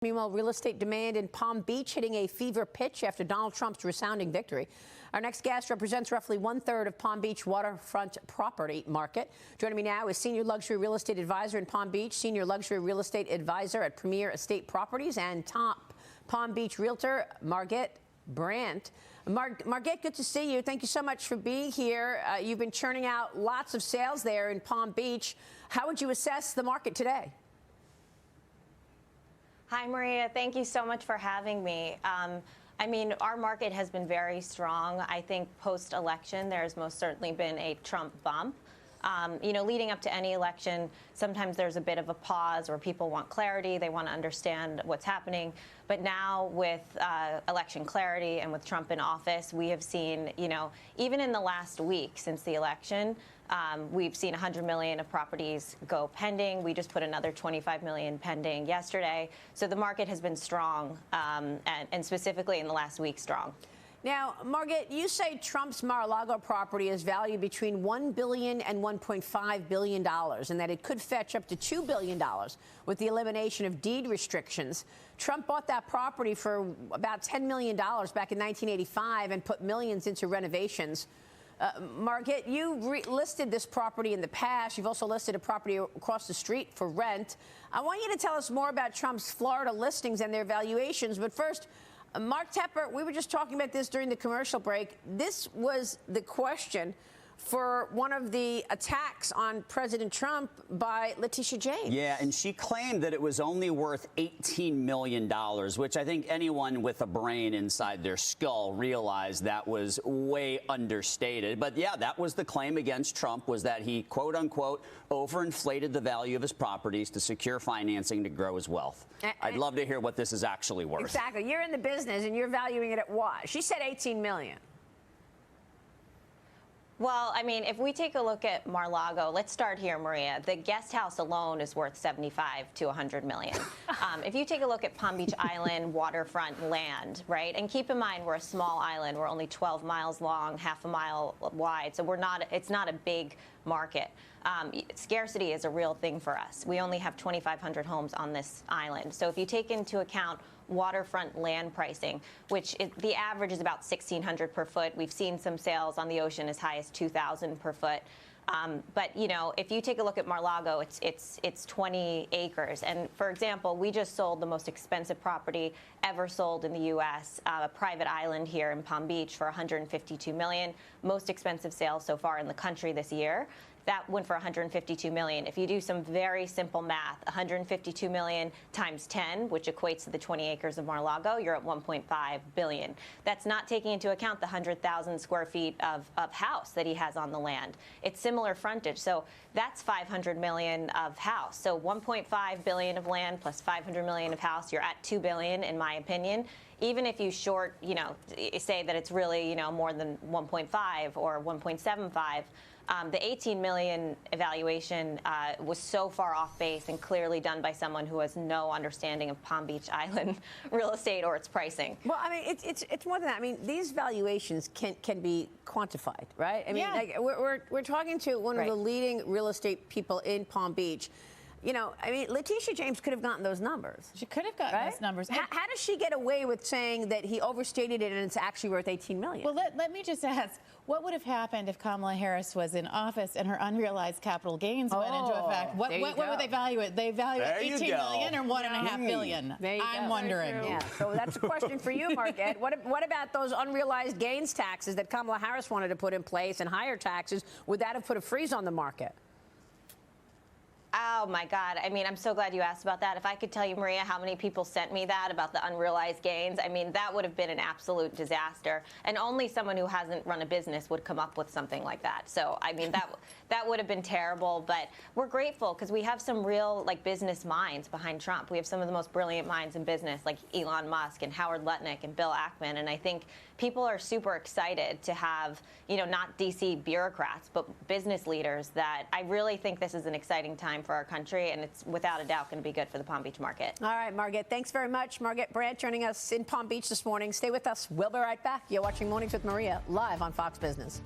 Meanwhile, real estate demand in Palm Beach hitting a fever pitch after Donald Trump's resounding victory. Our next guest represents roughly 1/3 of Palm Beach waterfront property market. Joining me now is senior luxury real estate advisor in Palm Beach, senior luxury real estate advisor at Premier Estate Properties, and top Palm Beach realtor Margit Brandt. Margit, good to see you. Thank you so much for being here. You've been churning out lots of sales there in Palm Beach. How would you assess the market today? Hi, Maria. Thank you so much for having me. I mean, our market has been very strong. I think post-election, there's most certainly been a Trump bump. Leading up to any election, sometimes there's a bit of a pause where people want clarity. They want to understand what's happening. But now with election clarity and with Trump in office, we have seen, even in the last week since the election, we've seen 100 million of properties go pending. We just put another 25 million pending yesterday. So the market has been strong, and specifically in the last week, strong. Now, Margit, you say Trump's Mar-a-Lago property is valued between $1 billion and $1.5 billion, and that it could fetch up to $2 billion with the elimination of deed restrictions. Trump bought that property for about $10 million back in 1985 and put millions into renovations. Margit, you listed this property in the past. You've also listed a property across the street for rent. I want you to tell us more about Trump's Florida listings and their valuations. But first, Mark Tepper, we were just talking about this during the commercial break. This was the question for one of the attacks on President Trump by Letitia James. Yeah, and she claimed that it was only worth $18 million, which I think anyone with a brain inside their skull realized that was way understated. But yeah, that was the claim against Trump, was that he, quote unquote, overinflated the value of his properties to secure financing to grow his wealth. I'd love to hear what this is actually worth. Exactly. You're in the business and you're valuing it at what? She said 18 million. Well, I mean, if we take a look at Mar-a-Lago, let's start here, Maria. The guest house alone is worth 75 to 100 million. If you take a look at Palm Beach Island waterfront land, right? And keep in mind, we're a small island. We're only 12 miles long, half a mile wide. So it's not a big market. Scarcity is a real thing for us. We only have 2,500 homes on this island. So if you take into account waterfront land pricing, which the average is about $1,600 per foot. We've seen some sales on the ocean as high as $2,000 per foot. But if you take a look at Mar-a-Lago, it's 20 acres. And for example, we just sold the most expensive property ever sold in the U.S., a private island here in Palm Beach for $152 million. Most expensive sales so far in the country this year. That went for $152 million. If you do some very simple math, $152 million times 10, which equates to the 20 acres of Mar-a-Lago, you're at $1.5 billion. That's not taking into account the 100,000 square feet of house that he has on the land. It's similar frontage, so that's $500 million of house. So $1.5 billion of land plus $500 million of house, you're at $2 billion, in my opinion. Even if you short, say that it's really, more than 1.5 or 1.75, the 18 million evaluation was so far off base and clearly done by someone who has no understanding of Palm Beach Island real estate or its pricing. Well, I mean, it's more than that. I mean, these valuations can be quantified, right? I mean, like, we're talking to one of the leading real estate people in Palm Beach. I mean, Letitia James could have gotten those numbers. She could have gotten those numbers. How does she get away with saying that he overstated it and it's actually worth 18 million? Well, let me just ask, what would have happened if Kamala Harris was in office and her unrealized capital gains went into effect? What would they value it? They value it 18 million or $1.5 billion? I'm wondering. Yeah. So that's a question for you, Margit. What about those unrealized gains taxes that Kamala Harris wanted to put in place and higher taxes? Would that have put a freeze on the market? Oh, my God. I mean, I'm so glad you asked about that. If I could tell you, Maria, how many people sent me that about the unrealized gains, I mean, that would have been an absolute disaster. And only someone who hasn't run a business would come up with something like that. So, I mean, that would have been terrible. But we're grateful because we have some real, business minds behind Trump. We have some of the most brilliant minds in business, like Elon Musk and Howard Lutnick and Bill Ackman. And I think people are super excited to have, not D.C. bureaucrats, but business leaders that I really think this is an exciting time for our country, and it's without a doubt going to be good for the Palm Beach market. All right, Margit, thanks very much. Margit Brandt joining us in Palm Beach this morning. Stay with us. We'll be right back. You're watching Mornings with Maria live on Fox Business.